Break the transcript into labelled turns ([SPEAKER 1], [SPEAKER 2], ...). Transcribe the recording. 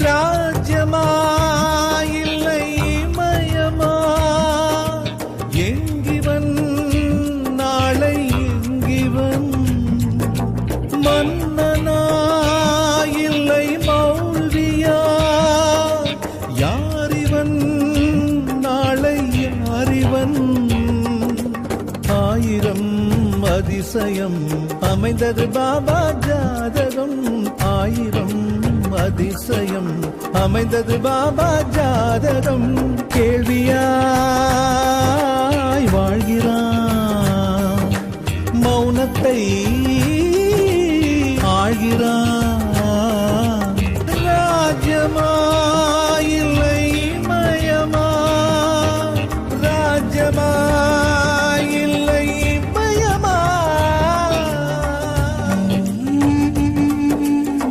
[SPEAKER 1] ராஜ்யமா இல்லை மயமா, எங்கிவன் நாளை எங்கிவன், மன்னனா இல்லை மௌல்வியா, யாரிவன் நாளை யாரிவன். ஆயிரம் அதிசயம் அமைந்தது பாபா ஜாதகம், ஆயிரம் அதிசயம் அமைந்தது பாபா ஜாதகம். கேள்வியாய் வாழ்கிறான், மௌனத்தை ஆழ்கிறான்.